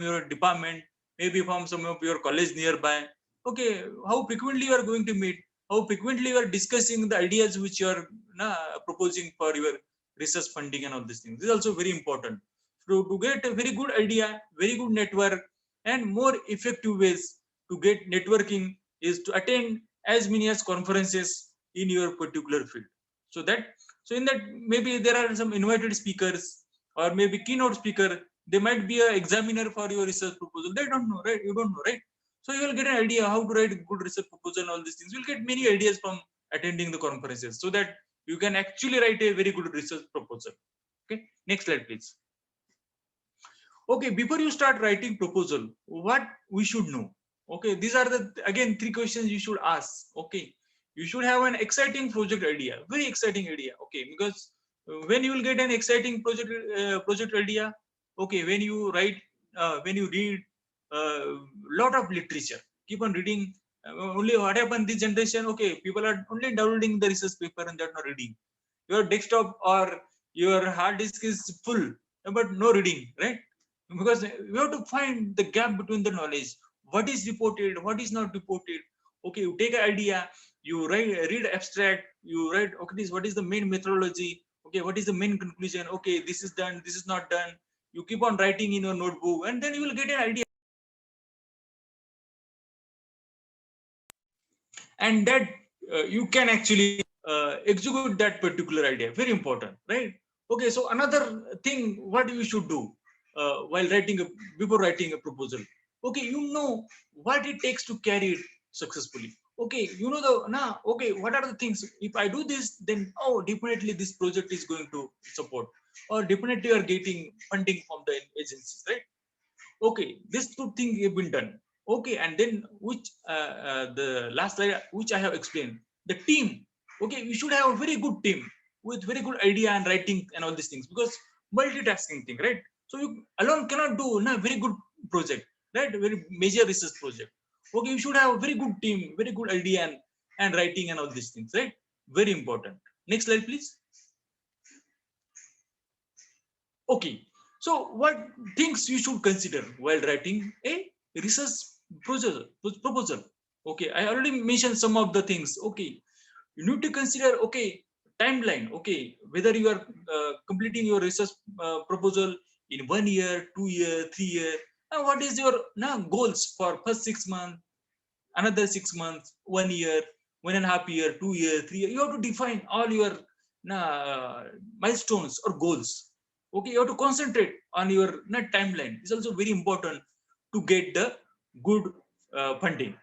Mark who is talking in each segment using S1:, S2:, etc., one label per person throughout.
S1: your department, maybe from some of your college nearby. Okay, how frequently you are going to meet, how frequently you are discussing the ideas which you are proposing for your research funding and all these things. This is also very important. So to get a very good idea, very good network, and more effective ways to get networking is to attend as many as conferences in your particular field. So that, so in that, maybe there are some invited speakers or maybe keynote speaker. They might be an examiner for your research proposal. They don't know, right? You don't know, right? So you will get an idea how to write a good research proposal and all these things. You'll get many ideas from attending the conferences, so that you can actually write a very good research proposal. Okay, next slide, please. Okay, before you start writing proposal, what we should know? Okay, these are the, again, three questions you should ask. Okay, you should have an exciting project idea, very exciting idea. Okay, because when you will get an exciting project idea, okay, when you write, when you read a lot of literature, keep on reading. Only what happened this generation, okay, people are only downloading the research paper and they're not reading. Your desktop or your hard disk is full, but no reading, right? Because you have to find the gap between the knowledge, what is reported, what is not reported. Okay, you take an idea, you read abstract, you write, okay, this, what is the main methodology, okay, what is the main conclusion, okay, this is done, this is not done. You keep on writing in your notebook, and then you will get an idea, and that you can actually execute that particular idea. Very important, right? Okay, so another thing what you should do while writing before writing a proposal. Okay, you know what it takes to carry it successfully. Okay, you know the now, okay, what are the things, if I do this, then oh, definitely this project is going to support, or definitely you are getting funding from the agencies, right? Okay, this two things have been done. Okay, and then which the last slide which I have explained, the team. Okay, you should have a very good team with very good idea and writing and all these things, because multitasking thing, right? So you alone cannot do na very good project, right? Very major research project. Okay, you should have a very good team, very good idea, and writing and all these things, right? Very important. Next slide, please. Okay, so what things you should consider while writing a research proposal? Okay, I already mentioned some of the things. Okay, you need to consider, okay, timeline. Okay, whether you are completing your research proposal in 1 year, 2 year, 3 year. Now, what is your now goals for first 6 months, another 6 months, 1 year, 1.5 year, 2 year, 3 year? You have to define all your milestones or goals. Okay, you have to concentrate on your timeline. It's also very important to get the good funding.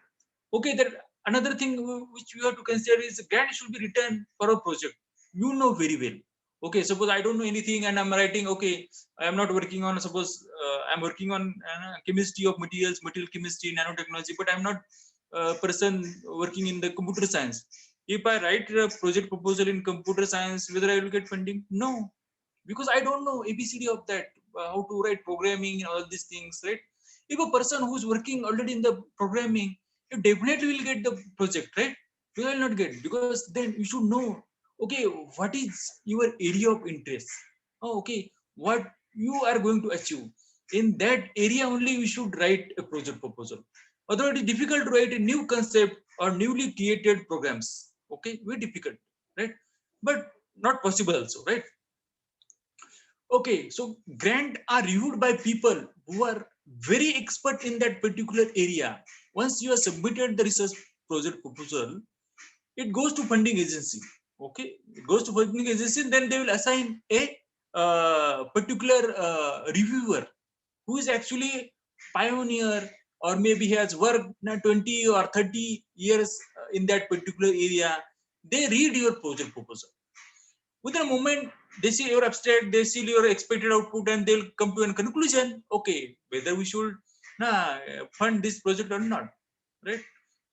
S1: Okay, that another thing which you have to consider is grant should be written for a project you know very well. Okay, suppose I don't know anything and I'm writing, okay, I am not working on, suppose I'm working on chemistry of materials, material chemistry, nanotechnology, but I'm not a person working in the computer science. If I write a project proposal in computer science, whether I will get funding? No, because I don't know abcd of that, how to write programming and all these things, right? If a person who's working already in the programming, you definitely will get the project, right? You will not get, because then you should know, okay, what is your area of interest. Oh, okay, what you are going to achieve in that area only, you should write a project proposal. Although it is difficult to write a new concept or newly created programs, okay, very difficult, right? But not possible also, right? Okay, so grant are reviewed by people who are very expert in that particular area. Once you have submitted the research project proposal, it goes to funding agency. Okay, it goes to funding agency, then they will assign a particular reviewer who is actually pioneer, or maybe he has worked 20 or 30 years in that particular area. They read your project proposal. Within a moment, they see your abstract, they see your expected output, and they'll come to a conclusion. Okay, whether we should fund this project or not, right?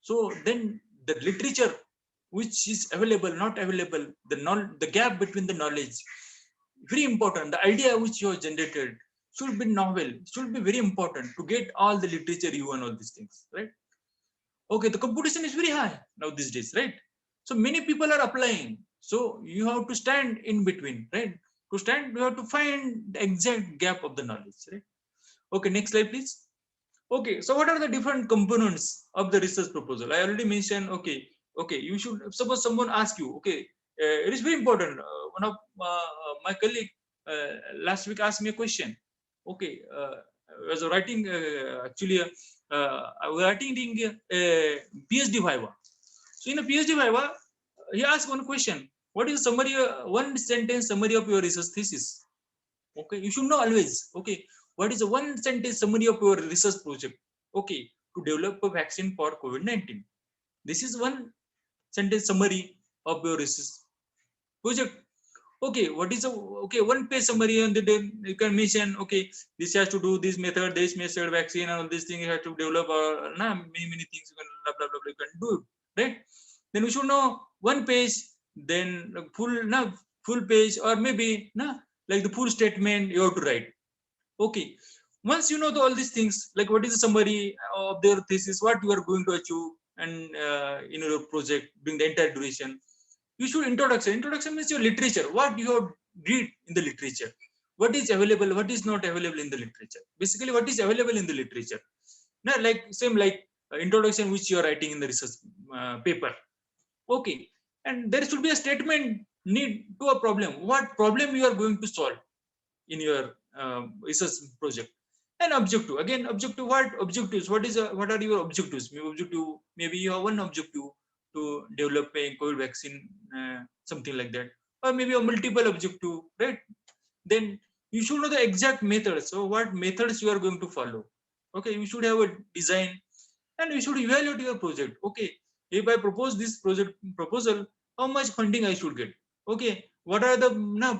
S1: So then the literature which is available, not available, the gap between the knowledge, very important. The idea which you have generated should be novel, should be very important to get all the literature you and all these things, right? Okay, the competition is very high now these days, right? So many people are applying, so you have to stand in between, right? To stand, you have to find the exact gap of the knowledge, right? Okay, next slide, please. Okay, so what are the different components of the research proposal? I already mentioned. Okay, you should, suppose someone ask you, okay, it is very important. One of my colleague last week asked me a question. Okay, I was writing actually I was writing a PhD viva. So in a PhD viva, he asked one question: what is summary, one sentence summary of your research thesis? Okay, you should know always. Okay, what is a one sentence summary of your research project? Okay, to develop a vaccine for COVID-19. This is one sentence summary of your research project. Okay, what is a, okay, one page summary, and then you can mention, okay, this has to do this method, this method, vaccine, and all these things you have to develop, or many things you can blah blah blah, blah, you can do it, right? Then we should know one page, then full page, or maybe like the full statement you have to write. Okay, once you know all these things, like what is the summary of their thesis, what you are going to achieve, and in your project during the entire duration. You should introduction means your literature, what you have read in the literature, what is available, what is not available in the literature, basically what is available in the literature. Now, like same like introduction which you are writing in the research paper. Okay, and there should be a statement need to a problem, what problem you are going to solve in your research project. And objective, again objective, what objectives, what are your objectives? Maybe objective, maybe you have one objective to develop a COVID vaccine, something like that, or maybe a multiple objective, right? Then you should know the exact methods, so what methods you are going to follow. Okay, you should have a design, and you should evaluate your project. Okay, if I propose this project proposal, how much funding I should get? Okay, what are the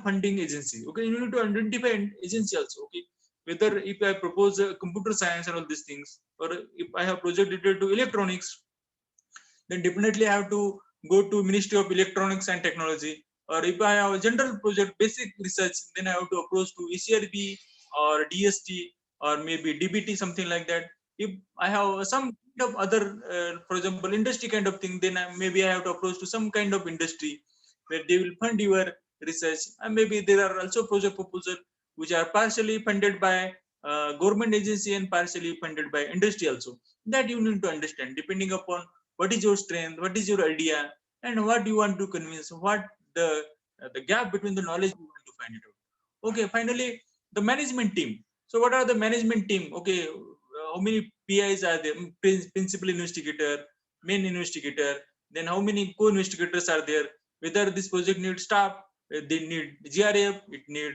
S1: funding agency? Okay, you need to identify an agency also. Okay, whether if I propose computer science and all these things, or if I have project related to electronics, then definitely I have to go to Ministry of Electronics and Technology. Or if I have a general project basic research, then I have to approach to ECRB or DST, or maybe DBT, something like that. If I have some kind of other for example industry kind of thing, then maybe I have to approach to some kind of industry where they will fund your research. And maybe there are also project proposal which are partially funded by government agency and partially funded by industry also. That you need to understand depending upon what is your strength, what is your idea, and what you want to convince, what the the gap between the knowledge you want to find it out. Okay, finally the management team. So what are the management team? Okay, how many PIs are there? Principal investigator, main investigator, then how many co-investigators are there, whether this project needs staff, they need GRF, it need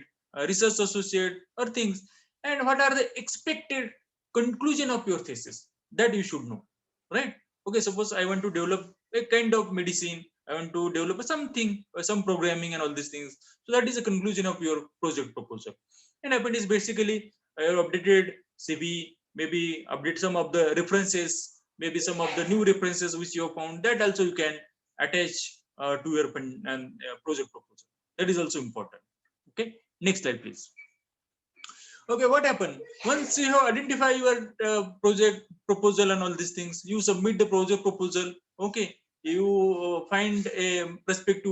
S1: research associate or things, and what are the expected conclusion of your thesis, that you should know, right? Okay, suppose I want to develop a kind of medicine, I want to develop something, some programming and all these things. So that is the conclusion of your project proposal. And happen is basically your updated CV, maybe update some of the references, maybe some of the new references which you have found, that also you can attach to your project proposal. That is also important. Okay, next slide please. Okay, what happened once you have identified your project proposal and all these things, you submit the project proposal. Okay, you find a prospective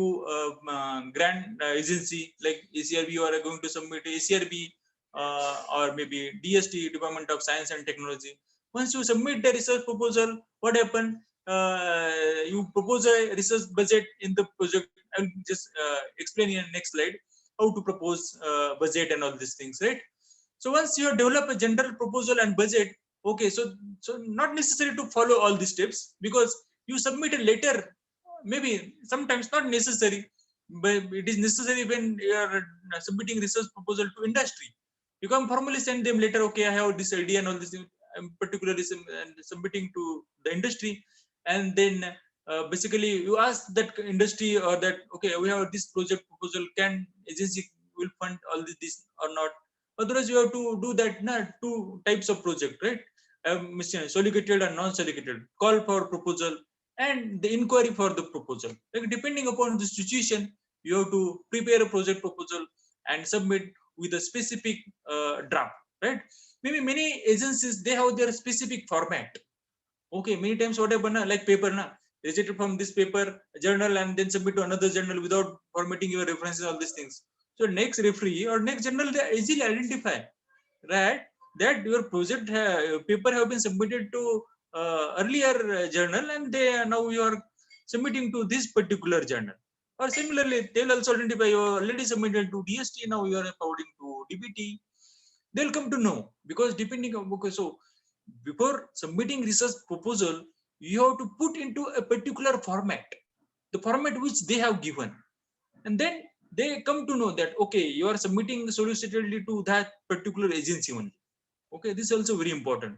S1: grant agency like ACRB, you are going to submit ACRB or maybe DST, Department of Science and Technology. Once you submit the research proposal, what happened? You propose a research budget in the project. I'll just explain in the next slide how to propose budget and all these things, right? So once you develop a general proposal and budget, okay, so not necessary to follow all these steps, because you submit a letter, maybe sometimes not necessary, but it is necessary when you are submitting research proposal to industry. You can formally send them letter, okay, I have this idea and all this, I'm particularly submitting to the industry. And then basically you ask that industry or that, okay, we have this project proposal, can agency will fund all this or not? Otherwise you have to do that two types of project, right? Solicited and non-solicited, call for proposal and the inquiry for the proposal. Like depending upon the situation, you have to prepare a project proposal and submit with a specific draft, right? Maybe many agencies, they have their specific format. Okay, many times what happen, like paper rejected from this paper journal and then submit to another journal without formatting your references, all these things. So next referee or next journal, they easily identify, right? that your project paper have been submitted to earlier journal, and now you are submitting to this particular journal. Or similarly, they'll also identify you already submitted to DST, now you are forwarding to DBT. They'll come to know, because depending on, okay, so before submitting research proposal, you have to put into a particular format, the format which they have given, and then they come to know that okay, you are submitting solicitedly to that particular agency only. Okay, this is also very important.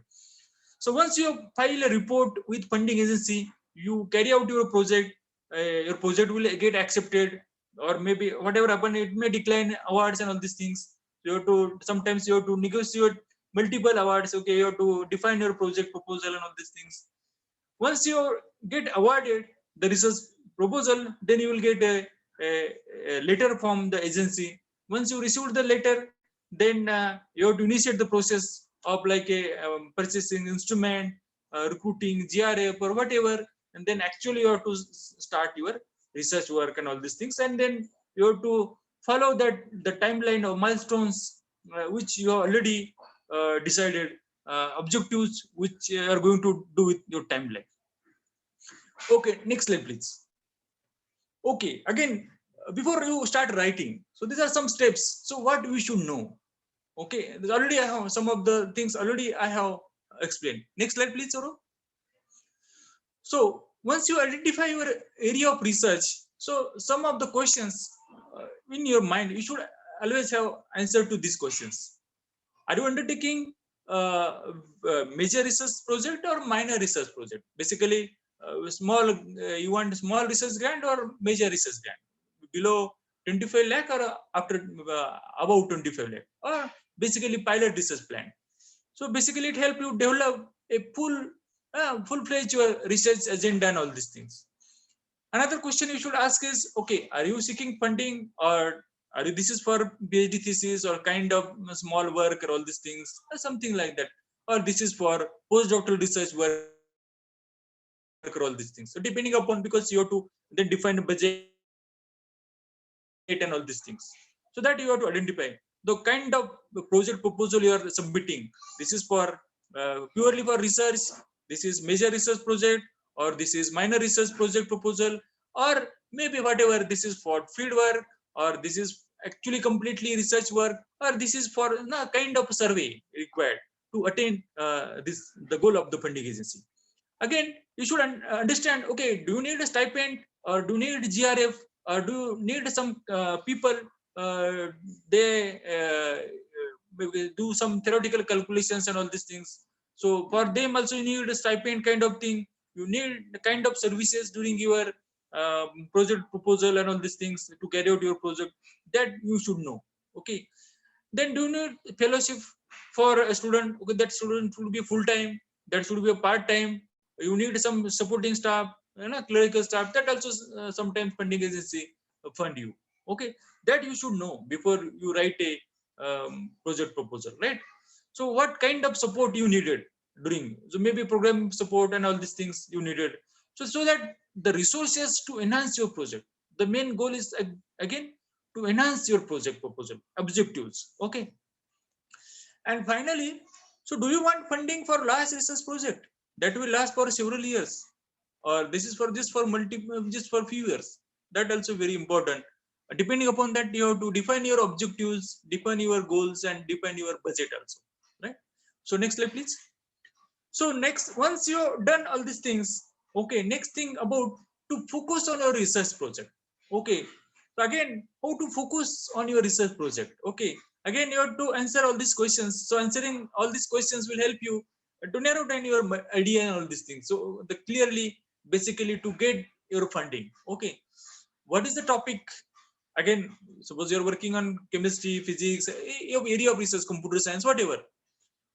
S1: So once you file a report with funding agency, you carry out your project will get accepted, or maybe whatever happen, it may decline awards and all these things. You have to, sometimes you have to negotiate multiple awards. Okay, you have to define your project proposal and all these things. Once you get awarded the research proposal, then you will get a letter from the agency. Once you receive the letter, then you have to initiate the process of like a purchasing instrument, recruiting GRF or whatever, and then actually you have to start your research work and all these things, and then you have to follow that the timeline of milestones which you have already decided, objectives which you are going to do with your timeline. Okay, next slide, please. Okay, again, before you start writing, so these are some steps. So what we should know? Okay, there's already I have some of the things already I have explained. Next slide, please, Saurav. So once you identify your area of research, so some of the questions in your mind, you should always have answer to these questions. Are you undertaking major research project or minor research project? Basically, small, you want small research grant or major research grant? Below 25 lakh or after above 25 lakh? Or basically pilot research plan. So basically it help you develop a full-fledged research agenda and all these things. Another question you should ask is, okay, are you seeking funding, or this is for PhD thesis or kind of small work or all these things, or something like that, or this is for postdoctoral research work or all these things. So depending upon, because you have to then define a budget and all these things, so that you have to identify the kind of project proposal you are submitting. This is for purely for research, this is major research project, or this is minor research project proposal, or maybe whatever, this is for field work, or this is actually completely research work, or this is for kind of survey required to attain the goal of the funding agency. Again, you should understand, okay, do you need a stipend, or do you need GRF, or do you need some people, they do some theoretical calculations and all these things. So for them also you need a stipend kind of thing. You need the kind of services during your project proposal and all these things to carry out your project, that you should know. Okay, then do you need fellowship for a student? Okay, that student should be full-time, that should be a part-time. You need some supporting staff, clerical staff, that also sometimes funding agency fund you. Okay, that you should know before you write a project proposal, right? So what kind of support you needed during, so maybe program support and all these things you needed, so that the resources to enhance your project, the main goal is again to enhance your project proposal objectives. Okay, and finally, so do you want funding for large research project that will last for several years, or this is for just for few years? That also very important. Depending upon that, you have to define your objectives, define your goals, and define your budget also, right? So next slide, please. So next, once you've done all these things, okay, next thing about to focus on your research project. Okay, so again, how to focus on your research project? Okay, again, you have to answer all these questions. So answering all these questions will help you to narrow down your idea and all these things. So the clearly, basically, to get your funding. Okay, what is the topic? Again, suppose you're working on chemistry, physics, your area of research, computer science, whatever.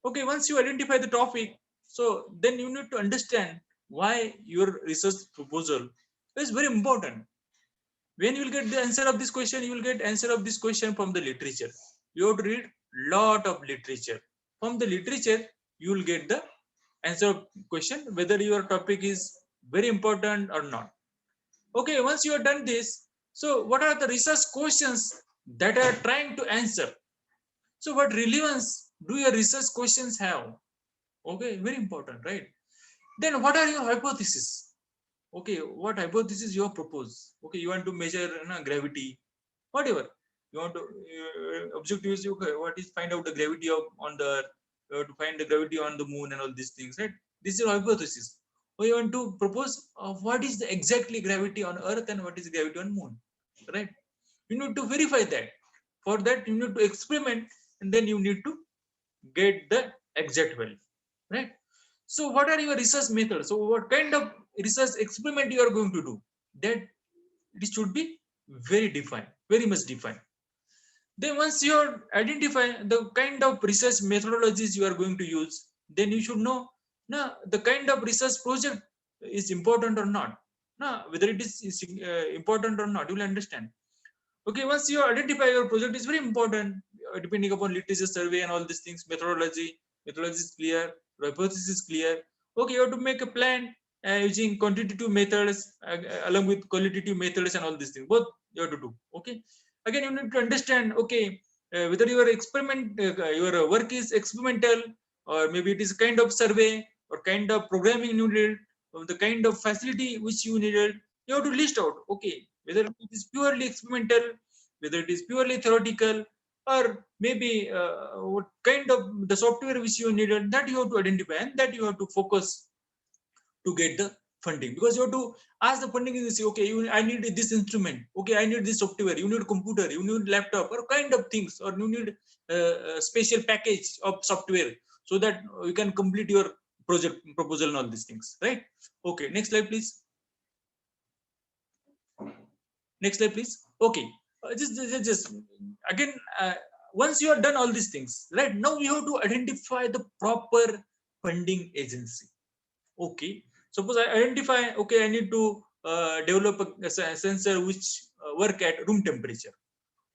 S1: Okay, once you identify the topic, so then you need to understand why your research proposal is very important. When you will get the answer of this question, you will get answer of this question from the literature. You have to read lot of literature. From the literature, you will get the answer of question whether your topic is very important or not. Okay, once you have done this, so what are the research questions that are trying to answer? So what relevance do your research questions have? Okay, very important, right? Then what are your hypotheses? Okay, what hypothesis you have proposed? Okay, you want to measure gravity, whatever you want to. Objective is, okay, what is find out the gravity of on the earth, you have to find the gravity on the moon and all these things, right? This is your hypothesis. Or you want to propose what is the exactly gravity on earth and what is gravity on moon, right? You need to verify that. For that you need to experiment, and then you need to get the exact value, right? So what are your research methods? So what kind of research experiment you are going to do? That it should be very defined, very much defined. Then once you identify the kind of research methodologies you are going to use, then you should know now the kind of research project is important or not. Now whether it is important or not, you will understand. Okay, once you identify your project is very important, depending upon literature survey and all these things, methodology is clear, hypothesis is clear. Okay, you have to make a plan using quantitative methods along with qualitative methods and all these things. Both you have to do. Okay, again you need to understand. Okay, whether your your work is experimental, or maybe it is kind of survey or kind of programming you needed, or the kind of facility which you needed. You have to list out. Okay, whether it is purely experimental, whether it is purely theoretical, or maybe what kind of the software which you needed, that you have to identify and that you have to focus to get the funding. Because you have to ask the funding is, okay, I need this instrument, okay, I need this software, you need computer, you need laptop, or kind of things, or you need a special package of software so that you can complete your project proposal and all these things, right? Okay, next slide please. Next slide please. Okay, just again, once you have done all these things, right, now you have to identify the proper funding agency. Okay, suppose I identify, okay, I need to develop a sensor which work at room temperature.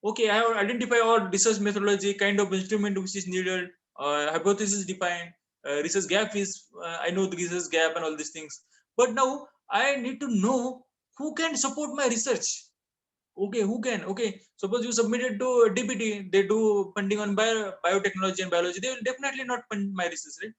S1: Okay, I have identified all research methodology, kind of instrument which is needed, hypothesis defined, research gap is, I know the research gap and all these things. But now I need to know who can support my research. Okay, who can? Okay, suppose you submitted to DPT, they do funding on biotechnology and biology, they will definitely not fund my research, right?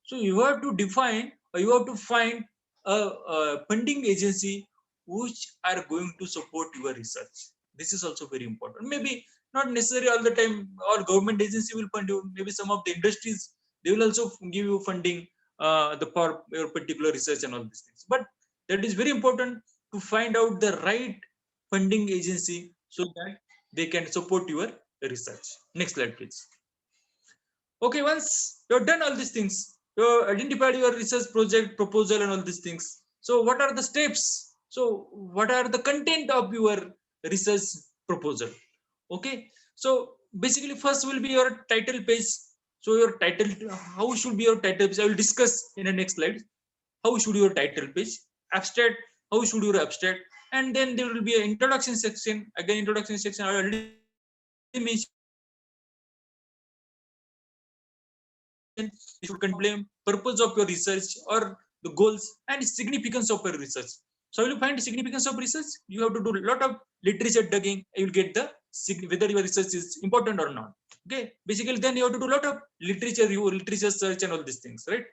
S1: So you have to define, or you have to find a funding agency which are going to support your research. This is also very important. Maybe not necessarily all the time all government agency will fund you. Maybe some of the industries, they will also give you funding for your particular research and all these things. But that is very important to find out the right funding agency so that they can support your research. Next slide, please. Okay, once you've done all these things, you identified your research project proposal and all these things. So what are the steps? So what are the content of your research proposal? Okay, so basically first will be your title page. So your title, how should be your title page? I will discuss in the next slide. How should your title page? Abstract, how should your abstract? And then there will be an introduction section. Again, introduction section, I already mentioned, you should contemplate purpose of your research or the goals and significance of your research. So will you find significance of research? You have to do a lot of literature digging. You will get the whether your research is important or not. Okay, basically then you have to do a lot of literature search and all these things, right?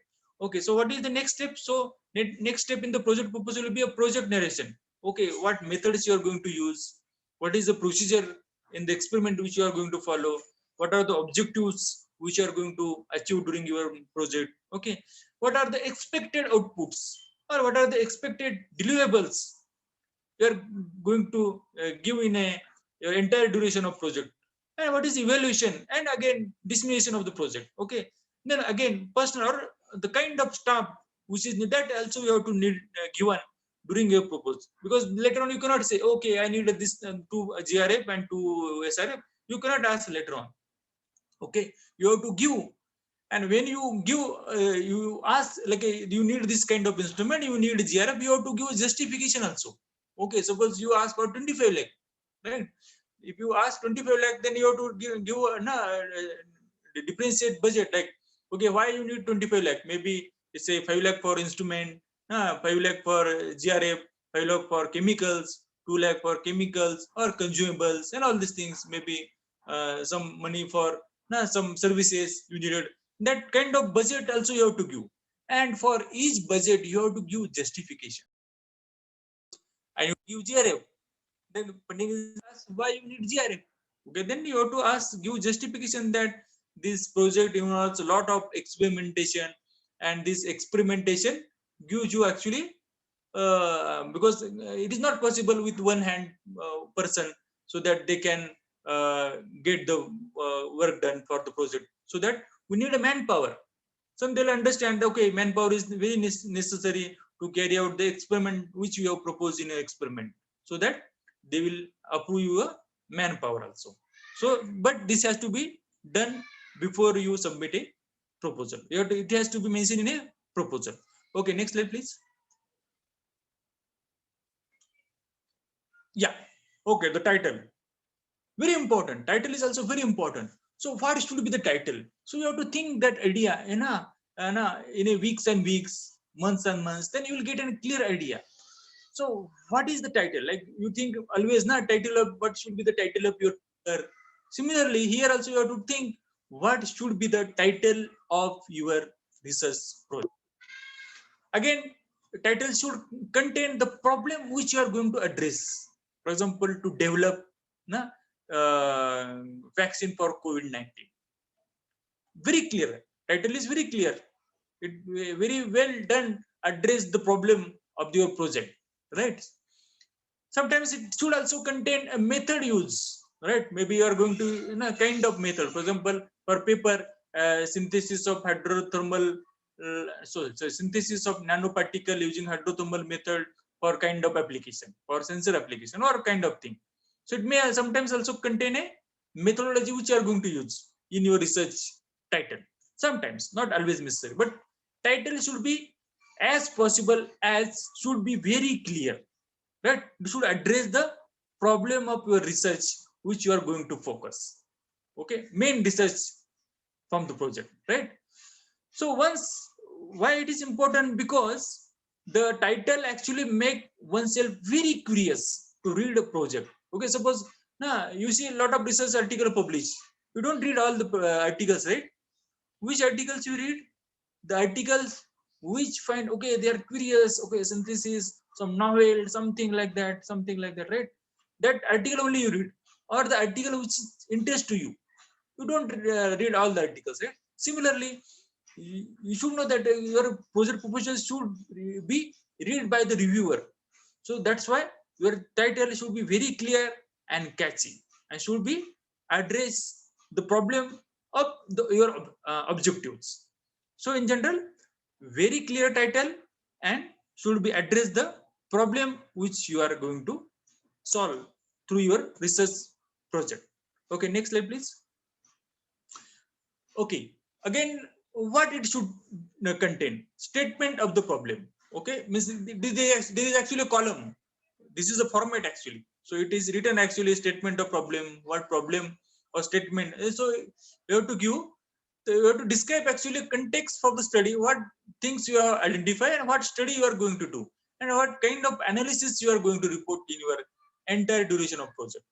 S1: Okay, so what is the next step? So next step in the project proposal will be a project narration. Okay, what methods you are going to use? What is the procedure in the experiment which you are going to follow? What are the objectives which you are going to achieve during your project? Okay, what are the expected outputs, or what are the expected deliverables you are going to give in your entire duration of project? And what is evaluation, and again dissemination of the project? Okay, then again personal or the kind of staff which is that also you have to need given during your proposal. Because later on you cannot say, okay, I need this two GRF and two SRF. You cannot ask later on. Okay, you have to give. And when you give, you ask like you need this kind of instrument, you need GRF, you have to give justification also. Okay, suppose you ask for 25 lakh, right? If you ask 25 lakh, then you have to give differentiate budget, like, okay, why you need 25 lakh? Maybe say 5 lakh for instrument, 5 lakh for GRF, 5 lakh for chemicals, 2 lakh for chemicals or consumables and all these things. Maybe some money for some services you needed. That kind of budget also you have to give. And for each budget, you have to give justification. And you give GRF. Then funding is asked why you need GRF. Okay, then you have to ask, give justification that this project involves a lot of experimentation, and this experimentation gives you actually because it is not possible with one hand person, so that they can get the work done for the project. So that we need a manpower. Some they'll understand, okay, manpower is very necessary to carry out the experiment which you have proposed in an experiment, so that they will approve you a manpower also. So, but this has to be done before you submit a proposal. It has to be mentioned in a proposal. Okay, next slide, please. Yeah, okay, the title. Very important. Title is also very important. So what should be the title? So you have to think that idea in a weeks and weeks, months and months, then you will get a clear idea. So what is the title? Like you think always not title of what should be the title of your similarly here also you have to think what should be the title of your research project. Again, the title should contain the problem which you are going to address. For example, to develop vaccine for COVID-19. Very clear. Title is very clear. It very well done. Address the problem of your project, right? Sometimes it should also contain a method use, right? Maybe you are going to kind of method. For example, for paper, synthesis of hydrothermal, so synthesis of nanoparticle using hydrothermal method for kind of application, for sensor application or kind of thing. So it may sometimes also contain a methodology which you are going to use in your research title. Sometimes, not always necessary, but title should be as possible as should be very clear, right? You should address the problem of your research which you are going to focus. Okay, main research from the project, right? So why it is important? Because the title actually make oneself very curious to read a project. Okay, suppose you see a lot of research article published, you don't read all the articles, right? Which articles you read? The articles which find, okay, they are curious, okay, synthesis, some novel, something like that, right? That article only you read, or the article which interests to you. You don't read all the articles, right? Similarly, you should know that your project proposal should be read by the reviewer. So that's why your title should be very clear and catchy, and should be address the problem of your objectives. So in general, very clear title and should be address the problem which you are going to solve through your research project. Okay, next slide, please. Okay, again, what it should contain? Statement of the problem. Okay, this is actually a column. This is a format actually. So it is written actually statement of problem, what problem or statement. So you have to give, you have to describe actually context for the study, what things you have identified and what study you are going to do, and what kind of analysis you are going to report in your entire duration of project.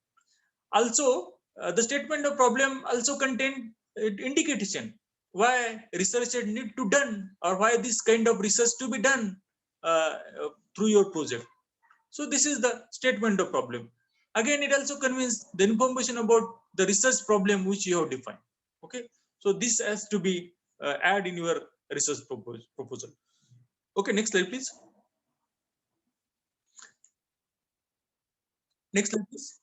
S1: Also, the statement of problem also contain indication why researcher need to done, or why this kind of research to be done through your project. So this is the statement of problem. Again, it also conveys the information about the research problem which you have defined. Okay, so this has to be add in your research proposal. Okay, next slide, please. Next slide, please.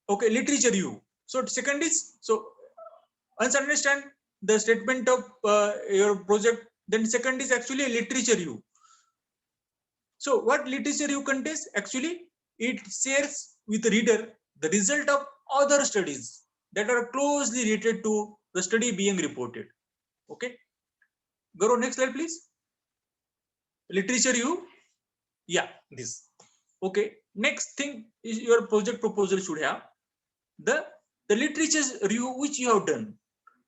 S1: Okay, literature review. So second is, so once understand the statement of your project, then second is actually literature review. So what literature review contains? Actually, it shares with the reader the result of other studies that are closely related to the study being reported. Okay, go to next slide, please. Literature review. Yeah, this. Okay, next thing is your project proposal should have the literature review which you have done.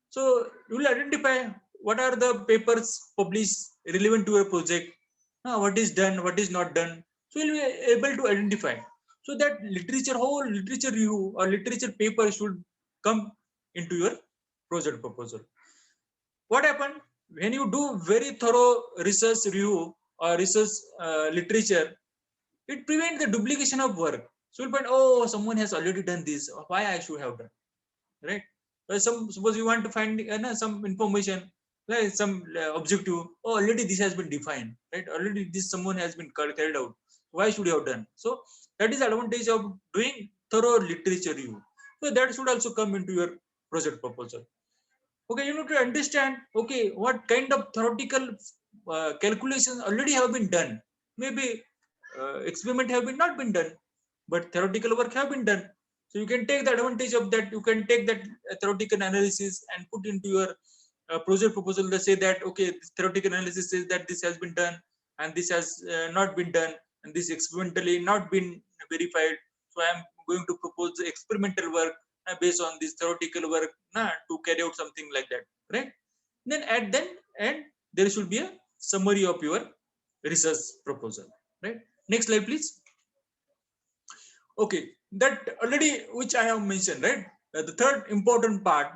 S1: So you will identify what are the papers published relevant to your project, what is done, what is not done. So you'll be able to identify. So that literature, whole literature review or literature paper should come into your project proposal. What happened when you do very thorough research review or research literature? It prevents the duplication of work. So you'll find, oh, someone has already done this. Why I should have done, right? Suppose you want to find some information, like some objective. Oh, already this has been defined, right? Already this someone has been carried out. Why should you have done? So that is the advantage of doing thorough literature review. So that should also come into your project proposal. Okay, you need to understand, okay, what kind of theoretical calculations already have been done. Maybe experiment have been not been done, but theoretical work have been done. So you can take the advantage of that. You can take that theoretical analysis and put into your project proposal. They say that, okay, this theoretical analysis says that this has been done and this has not been done, and this experimentally not been verified. So I am going to propose the experimental work based on this theoretical work to carry out something like that, right? Then at then end there should be a summary of your research proposal, right? Next slide, please. Okay, that already which I have mentioned, right? The third important part,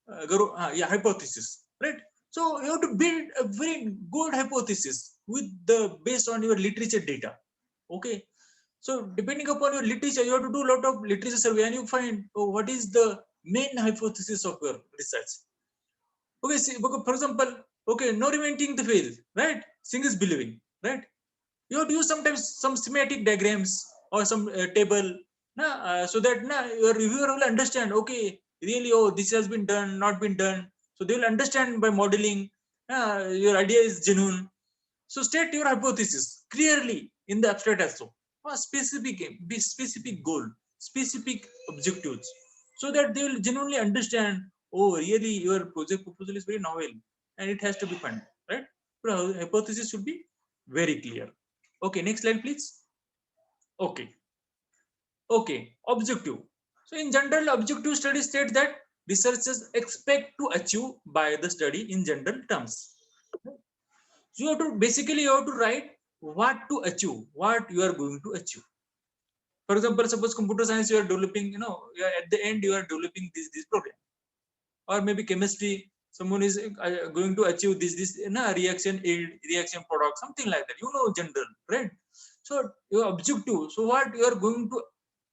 S1: hypothesis, right? So you have to build a very good hypothesis with the based on your literature data. Okay, so depending upon your literature, you have to do a lot of literature survey and you find, oh, what is the main hypothesis of your research. Okay, see, for example, okay, no reinventing the wheel, right? Seeing is believing, right? You have to use sometimes some schematic diagrams or some table, so that your reviewer will understand, okay, really, oh, this has been done, not been done. So they will understand by modeling, your idea is genuine. So state your hypothesis clearly in the abstract also. A specific aim, be specific goal, specific objectives, so that they will genuinely understand, oh, really, your project proposal is very novel and it has to be funded, right? So hypothesis should be very clear. Okay, next slide, please. Okay, okay, objective. So in general, objective study states that researchers expect to achieve by the study in general terms. So you have to basically you have to write what to achieve, what you are going to achieve. For example, suppose computer science you are developing, you are, at the end you are developing this program, or maybe chemistry, someone is going to achieve this reaction yield, reaction product, something like that. General, right? So your objective. So what you are going to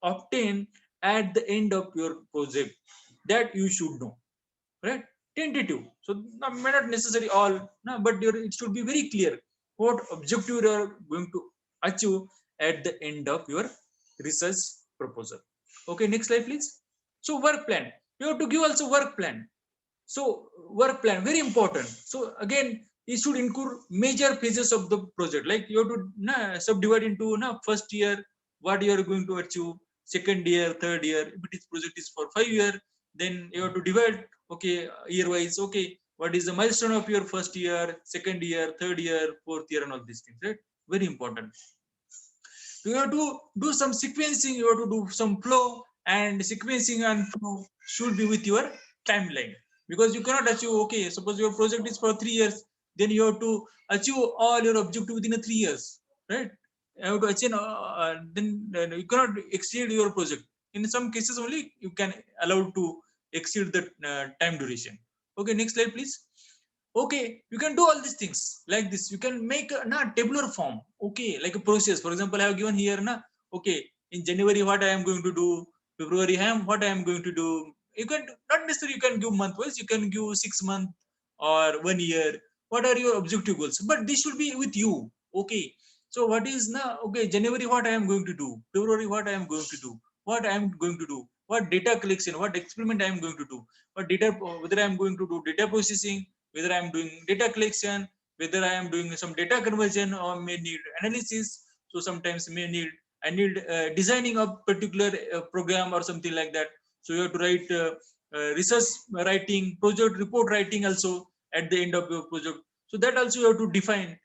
S1: obtain at the end of your project, that you should know, right? Tentative. So may not necessarily all, no, but it should be very clear what objective you are going to achieve at the end of your research proposal. Okay, next slide, please. So work plan. You have to give also work plan. So work plan, very important. So again, it should include major phases of the project. Like you have to subdivide into first year, what you are going to achieve, second year, third year. If this project is for 5 years, then you have to divide, okay, year wise. Okay, what is the milestone of your first year, second year, third year, fourth year, and all these things, right? Very important. You have to do some sequencing, you have to do some flow, and sequencing and flow should be with your timeline, because you cannot achieve, okay, suppose your project is for 3 years, then you have to achieve all your objective within 3 years, right? You have to achieve, then you cannot exceed your project. In some cases only you can allow to exceed the time duration. Okay, next slide, please. Okay, you can do all these things like this. You can make a tabular form, okay, like a process. For example, I have given here okay, in January what I am going to do, February what I am going to do. You can not necessarily you can give month wise, you can give 6 months or 1 year. What are your objective goals? But this should be with you. Okay, so what is okay, January what I am going to do, February what I am going to do, what I am going to do, what data collection, what experiment I am going to do, what data, whether I am going to do data processing, whether I am doing data collection, whether I am doing some data conversion or may need analysis. So sometimes I need designing a particular program or something like that. So you have to write research writing, project report writing also at the end of your project. So that also you have to define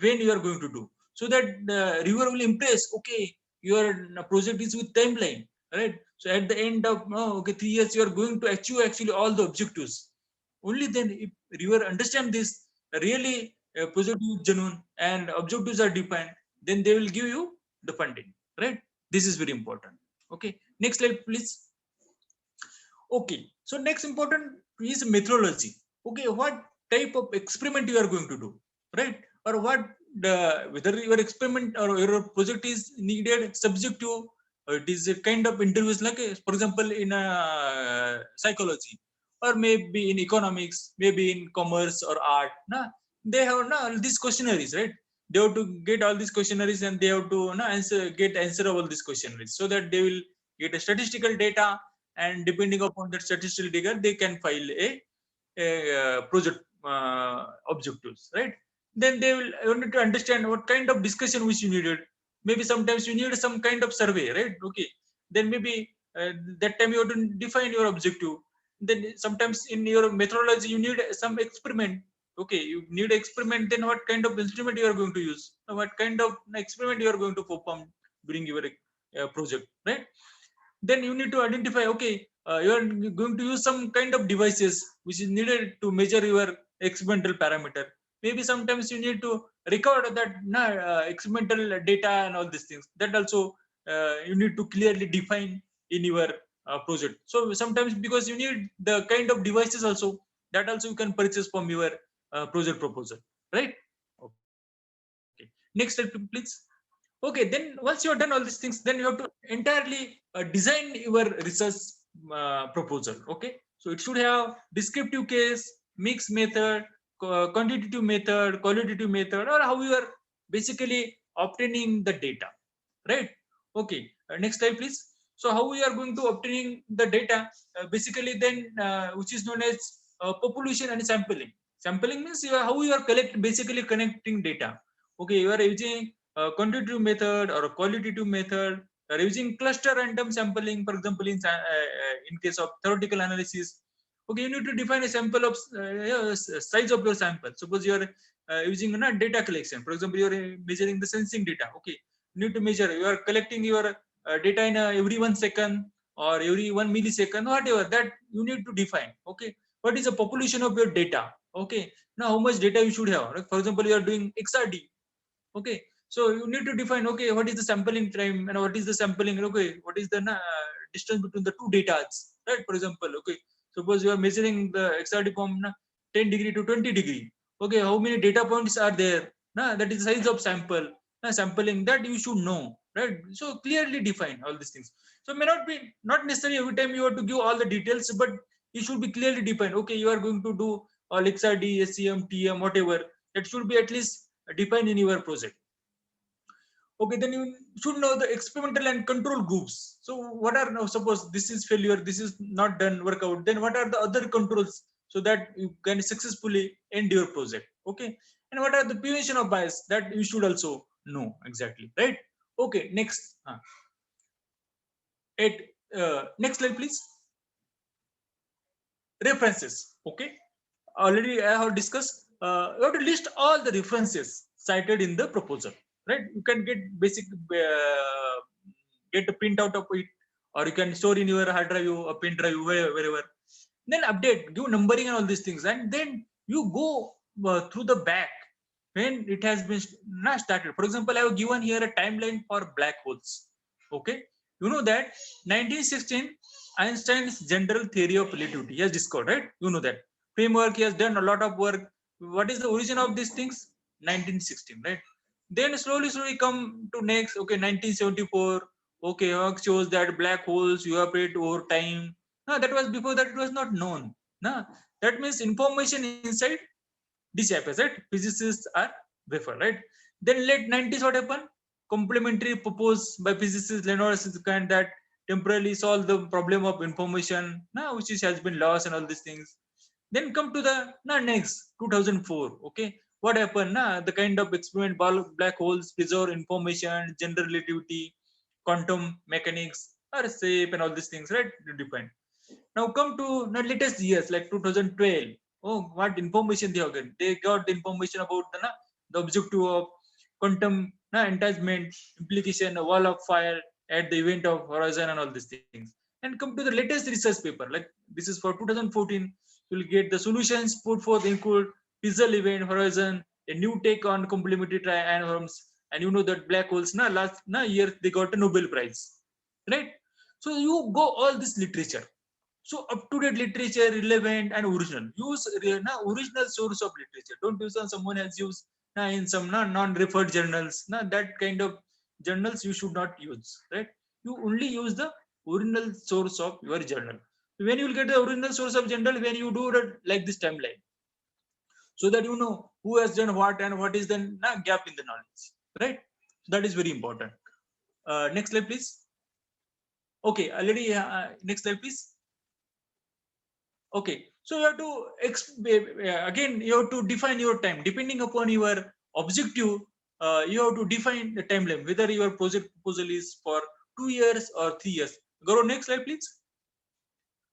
S1: when you are going to do. So that the reviewer will impress, okay, your project is with timeline, right? So at the end of, okay, 3 years, you are going to achieve actually all the objectives. Only then, if reviewer understand this, really project is genuine and objectives are defined, then they will give you the funding, right? This is very important. Okay, next slide, please. Okay, So next important is methodology. Okay, what type of experiment you are going to do, right? Or what the whether your experiment or your project is needed subjective, or it is a kind of interviews like, for example, in psychology, or maybe in economics, maybe in commerce or art. Na, they have all these questionnaires, right? They have to get all these questionnaires and they have to answer all these questionnaires so that they will get a statistical data, and depending upon that statistical data they can file a project objectives, right? Then they will you need to understand what kind of discussion which you needed. Maybe sometimes you need some kind of survey, right? Okay, then maybe that time you have to define your objective. Then sometimes in your methodology you need some experiment. Okay, you need experiment, then what kind of instrument you are going to use, what kind of experiment you are going to perform during your project, right? Then you need to identify, okay, you are going to use some kind of devices which is needed to measure your experimental parameter. Maybe sometimes you need to record that experimental data and all these things, that also you need to clearly define in your project. So sometimes because you need the kind of devices also, that also you can purchase from your project proposal, right? Okay, next slide please. Okay, then once you have done all these things, then you have to entirely design your research proposal. Okay, so it should have descriptive case, mixed method, quantitative method, qualitative method, or how you are basically obtaining the data, right? Okay, next slide please. So how we are going to obtaining the data, basically then which is known as population and sampling. Sampling means how you are basically connecting data. Okay, you are using quantitative method or a qualitative method. You are using cluster random sampling, for example, in case of theoretical analysis. Okay, you need to define a sample of size of your sample. Suppose you are using data collection. For example, you are measuring the sensing data. Okay, you need to measure. You are collecting your data in every 1 second or every 1 millisecond, whatever that you need to define. Okay, what is the population of your data? Okay, now how much data you should have. Like, for example, you are doing XRD. Okay, so you need to define, okay, what is the sampling time and what is the sampling, okay, what is the distance between the two data, right? For example, okay, suppose you are measuring the XRD from 10 degree to 20 degree. Okay, how many data points are there? That is the size of sample. Sampling, that you should know, right? So clearly define all these things. So may not be not necessarily every time you have to give all the details, but you should be clearly defined. Okay, you are going to do all XRD, SEM, TM, whatever, that should be at least defined in your project. Okay, then you should know the experimental and control groups. So what are, now suppose this is failure, this is not done workout, then what are the other controls so that you can successfully end your project? Okay, and what are the prevention of bias, that you should also know exactly, right? Okay, next next slide please. References. Okay, already I have discussed, you have to list all the references cited in the proposal, right? You can get basic get a printout of it, or you can store in your hard drive or pen drive, wherever. Then update, give numbering and all these things, and then you go through the back when it has been not started. For example, I have given here a timeline for black holes. Okay, you know that 1916 Einstein's general theory of relativity he has discovered, right? You know that framework, he has done a lot of work. What is the origin of these things? 1916, right? Then slowly come to next. Okay, 1974. Okay, Hawking shows that black holes evaporate over time. No, that was before that, it was not known. No, that means information inside disappears, right? Physicists are wafer, right? Then late 90s, what happened? Complementary proposed by physicist Leonard Susskind that temporarily solve the problem of information, which has been lost and all these things. Then come to the next 2004. Okay, what happened? The kind of experiment, black holes preserve information, general relativity, quantum mechanics, are safe and all these things, right? Depend. Now come to the latest years like 2012. Oh, what information they have got? They got the information about the objective of quantum enticement, implication, a wall of fire at the event of horizon and all these things. And come to the latest research paper, like this is for 2014. You'll get the solutions put forth include Fizzle event horizon, a new take on complementary triangles, and you know that black holes. Last year they got a Nobel Prize, right? So you go all this literature. So up-to-date literature, relevant and original. Use original source of literature. Don't use on someone else use in some non-referred journals. That kind of journals you should not use, right? You only use the original source of your journal. When you will get the original source of journal, when you do that like this timeline, so that you know who has done what and what is the gap in the knowledge, right? That is very important. Next slide, please. Okay, already. Next slide, please. Okay, so you have to again you have to define your time depending upon your objective. You have to define the timeline, whether your project proposal is for 2 years or 3 years. Go to next slide, please.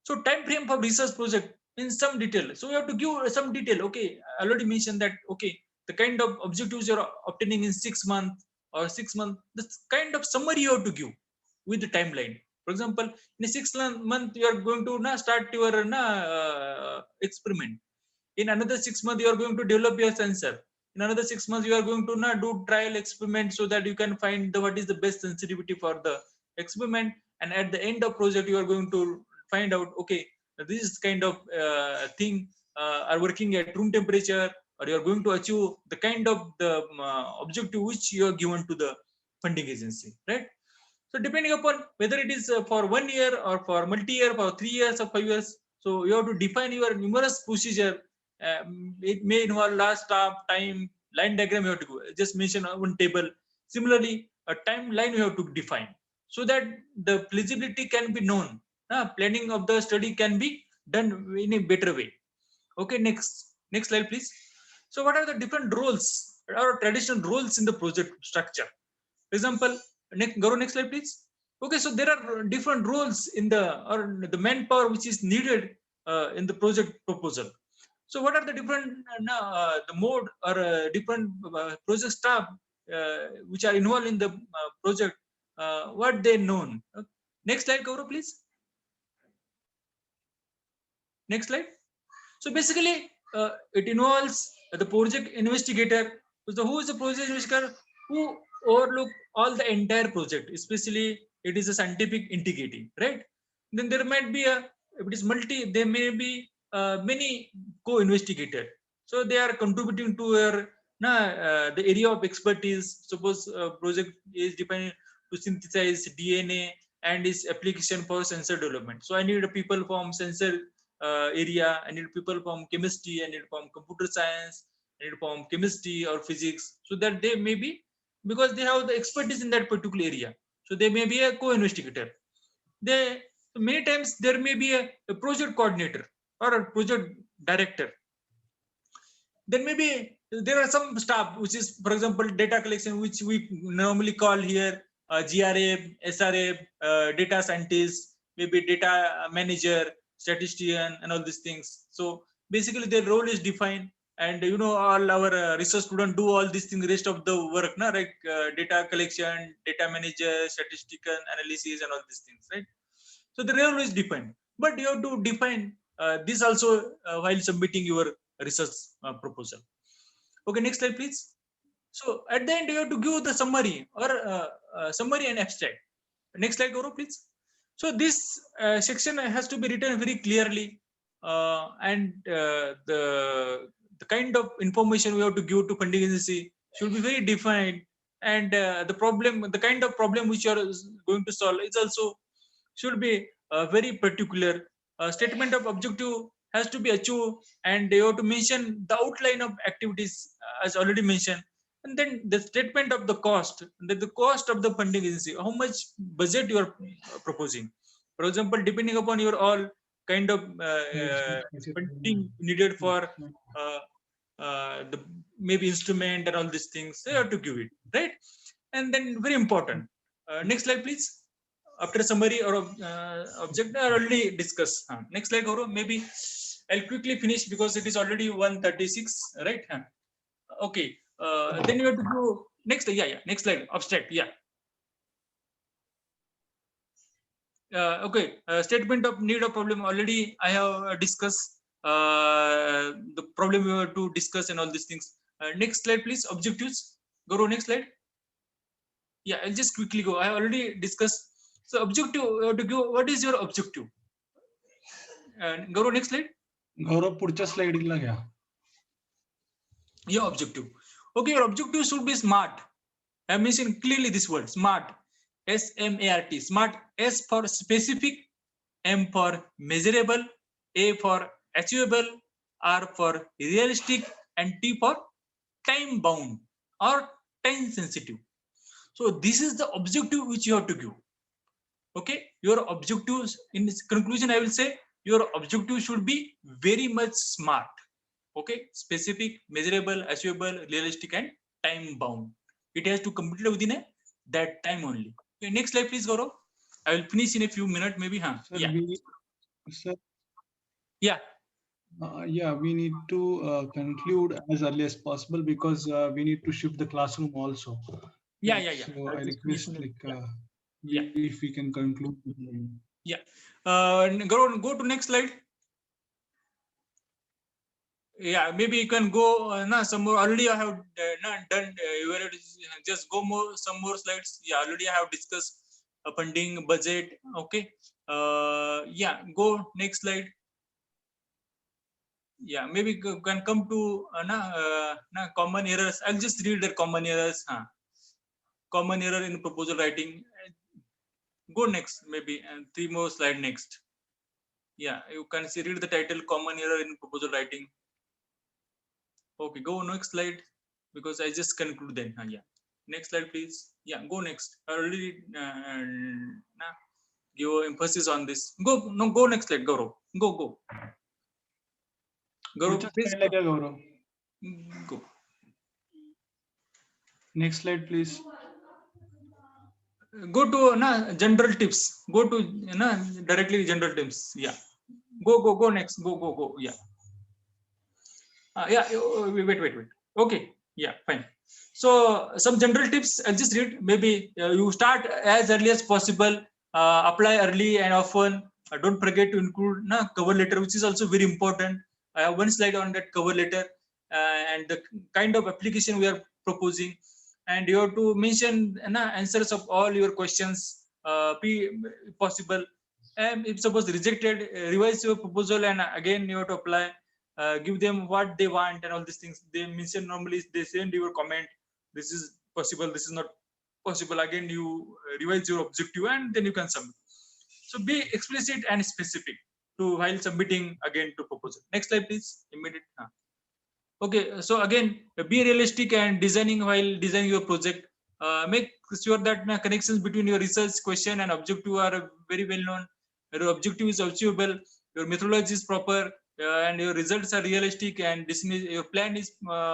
S1: So time frame for research project in some detail. So you have to give some detail. Okay, I already mentioned that. Okay, the kind of objectives you're obtaining in 6 months or 6 months, this kind of summary you have to give with the timeline. For example, in a 6 month you are going to start your experiment. In another 6 months you are going to develop your sensor. In another 6 months you are going to do trial experiment, so that you can find what is the best sensitivity for the experiment. And at the end of project you are going to find out, okay, this kind of thing are working at room temperature, or you are going to achieve the kind of the objective which you are given to the funding agency, right? So depending upon whether it is for 1 year or for multi-year, for 3 years or 5 years, so you have to define your numerous procedure. It may involve last stop time, line diagram you have to go, just mention one table. Similarly, a timeline you have to define, so that the feasibility can be known. Planning of the study can be done in a better way. Okay, next slide, please. So what are the different roles or traditional roles in the project structure? For example, go to next slide, please. Okay, so there are different roles in the manpower which is needed in the project proposal. So what are the different the mode or different project staff which are involved in the project? What they known? Next slide, Gaurav, please. Next slide. So basically, it involves the project investigator. So who is the project investigator? Who overlook all the entire project, especially it is a scientific integrity, right? Then there might be if it is multi, there may be many co-investigators. So they are contributing to the area of expertise. Suppose project is defined to synthesize DNA and its application for sensor development. So I need people from sensor area. I need people from chemistry, I need from computer science, I need from chemistry or physics, so that they may be, because they have the expertise in that particular area, so they may be a co-investigator. They many times there may be a project coordinator or a project director. Then maybe there are some staff which is, for example, data collection, which we normally call here GRA, SRA, data scientist, maybe data manager, statistician, and all these things. So basically their role is defined, and all our research students do all these things, rest of the work, like data collection, data manager, statistical analysis, and all these things, right? So the role is defined, but you have to define this also while submitting your research proposal. Okay, next slide, please. So at the end you have to give the summary or summary and abstract. Next slide, Gaurav, please. So this section has to be written very clearly, and the kind of information we have to give to funding agency should be very defined, and the kind of problem which you are going to solve is also should be very particular. Statement of objective has to be achieved, and you have to mention the outline of activities as already mentioned, and then the statement of the cost, the cost of the funding agency, how much budget you are proposing. For example, depending upon your all kind of funding needed for the maybe instrument and all these things, you have to give it, right? And then very important. Next slide, please. After summary or object, I already discussed. Next slide, Gaurav. Maybe I'll quickly finish because it is already 1:36, right? Okay. Then you have to go next. Yeah. Next slide. Abstract. Yeah. Okay. Statement of need or problem, already I have discussed the problem we have to discuss and all these things. Next slide, please. Objectives. Gaurav, next slide. Yeah, I'll just quickly go. I have already discussed. So objective, to go, what is your objective? Gaurav, next slide.
S2: गौरव पुढच्या स्लाइडला घ्या.
S1: Your objective. Okay, your objective should be SMART. I mentioned clearly this word, SMART. S-M-A-R-T. SMART. S for specific, M for measurable, A for achievable, R for realistic, and T for time bound or time sensitive. So this is the objective which you have to give. Okay, your objectives, in this conclusion I will say, your objective should be very much SMART. Okay, specific, measurable, achievable, realistic, and time bound. It has to complete within that time only. Okay, next slide please, Gaurav. I will finish in a few minutes maybe.
S2: Sir,
S1: Yeah.
S2: We need to conclude as early as possible because we need to shift the classroom also.
S1: Yeah.
S2: So I request
S1: Yeah.
S2: if we can conclude.
S1: Yeah. Go to next slide. Yeah, maybe you can go some more. Already I have done. Just go some more slides. Yeah, already I have discussed funding, budget. Okay. Yeah, go next slide. Yeah, maybe you can come to common errors. I'll just read the common errors. Common error in proposal writing. Go next, maybe, and 3 more slide next. Yeah, you can see, read the title, common error in proposal writing. Okay, go next slide because I just conclude then. Yeah, next slide please. Yeah, go next. I already give emphasis on this. Go next slide, Gaurav. Go. Gaurav, please go.
S2: Next slide please.
S1: Go to general tips. Go to directly general tips. Yeah, go next. Go. Yeah. Yeah, wait. Okay, yeah, fine. So some general tips I'll just read. Maybe you start as early as possible, apply early and often. Don't forget to include cover letter, which is also very important. I have one slide on that cover letter and the kind of application we are proposing, and you have to mention answers of all your questions, if possible. And if suppose rejected, revise your proposal and again you have to apply. Give them what they want and all these things. They mention normally, they send your comment, this is possible, this is not possible. Again you revise your objective and then you can submit. So be explicit and specific to while submitting again to proposal. Next slide please, immediate. Okay, so again be realistic and designing while designing your project. Make sure that connections between your research question and objective are very well known. Your objective is achievable, your methodology is proper, and your results are realistic, and your plan is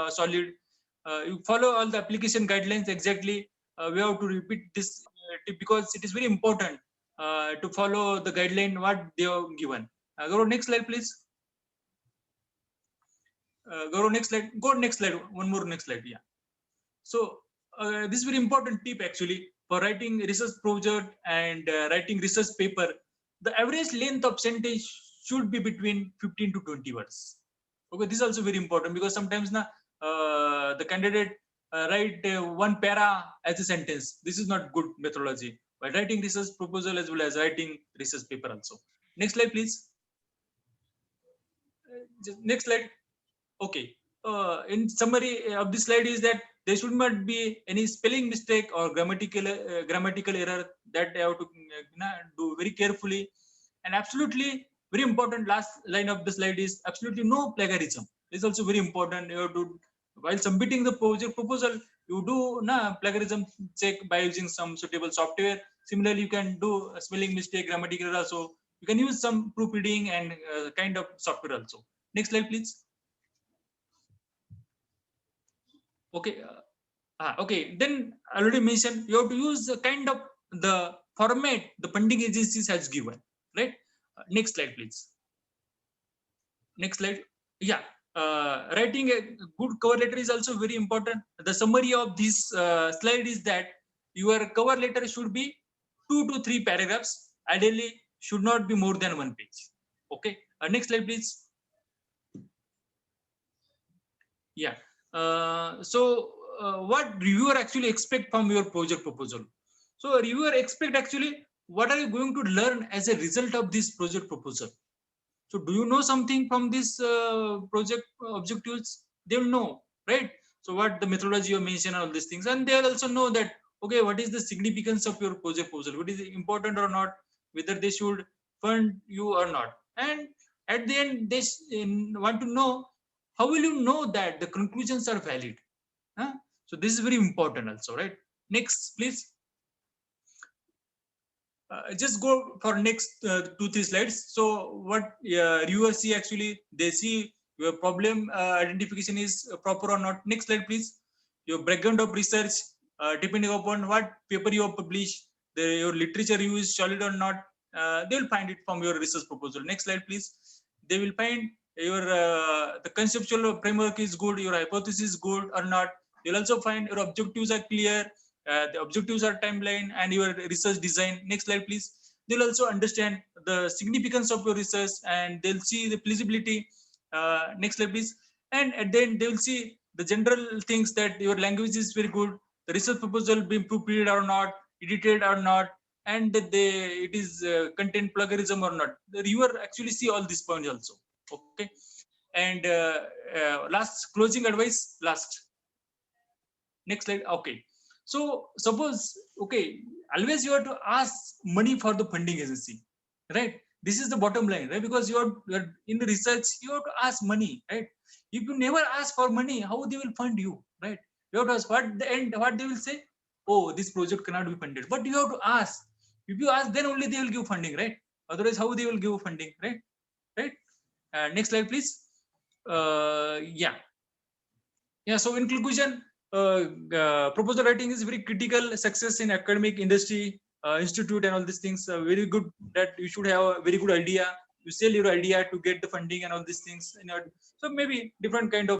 S1: solid. You follow all the application guidelines exactly. We have to repeat this because it is very important to follow the guideline what they have given. Go next slide please. Go next slide. Go next slide. One more next slide. Yeah. So this is very important tip actually for writing research project and writing research paper. The average length of sentence should be between 15 to 20 words. Okay, this is also very important because sometimes the candidate write one para as a sentence. This is not good methodology by writing research proposal as well as writing research paper also. Next slide please. Next slide. Okay, in summary of this slide is that there should not be any spelling mistake or grammatical error that they have to do very carefully. And absolutely very important last line of the slide is absolutely no plagiarism. This is also very important. You have to, while submitting the project proposal, you do plagiarism check by using some suitable software. Similarly, you can do a spelling mistake, grammatical error, so you can use some proofreading and kind of software also. Next slide please. Okay, okay, then I already mentioned you have to use the kind of the format the funding agencies has given, right? Next slide please. Next slide. Yeah, writing a good cover letter is also very important. The summary of this slide is that your cover letter should be 2 to 3 paragraphs. Ideally should not be more than 1 page. Okay, next slide please. Yeah. What reviewer actually expect from your project proposal? So reviewer expect actually what are you going to learn as a result of this project proposal? So do you know something from this project objectives? They will know, right? So what the methodology you mentioned, all these things, and they'll also know that, okay, what is the significance of your project proposal? What is important or not? Whether they should fund you or not? And at the end, they want to know, how will you know that the conclusions are valid? Huh? So this is very important also, right? Next, please. Just go for next 2-3 slides. So what reviewers see, actually they see your problem identification is proper or not. Next slide, please. Your background of research, depending upon what paper you have published, your literature review is solid or not, they will find it from your research proposal. Next slide, please. They will find your the conceptual framework is good, your hypothesis is good or not. They'll also find your objectives are clear, the objectives are timeline, and your research design. Next slide, please. They'll also understand the significance of your research, and they'll see the feasibility. Next slide, please. And at the end, they will see the general things, that your language is very good, the research proposal being proofread or not, edited or not, and that it is content plagiarism or not. The reviewer actually see all these points also. Okay. And last closing advice, last. Next slide. Okay. So suppose, okay, always you have to ask money for the funding agency, right? This is the bottom line, right? Because you're in the research, you have to ask money, right? If you never ask for money, how they will fund you, right? You have to ask. What the end, what they will say? Oh, this project cannot be funded. But you have to ask. If you ask, then only they will give funding, right? Otherwise, how they will give funding, right? Right. Next slide, please. Yeah. Yeah. So in conclusion, proposal writing is very critical success in academic industry, institute, and all these things. Very good that you should have a very good idea. You sell your idea to get the funding and all these things. So maybe different kind of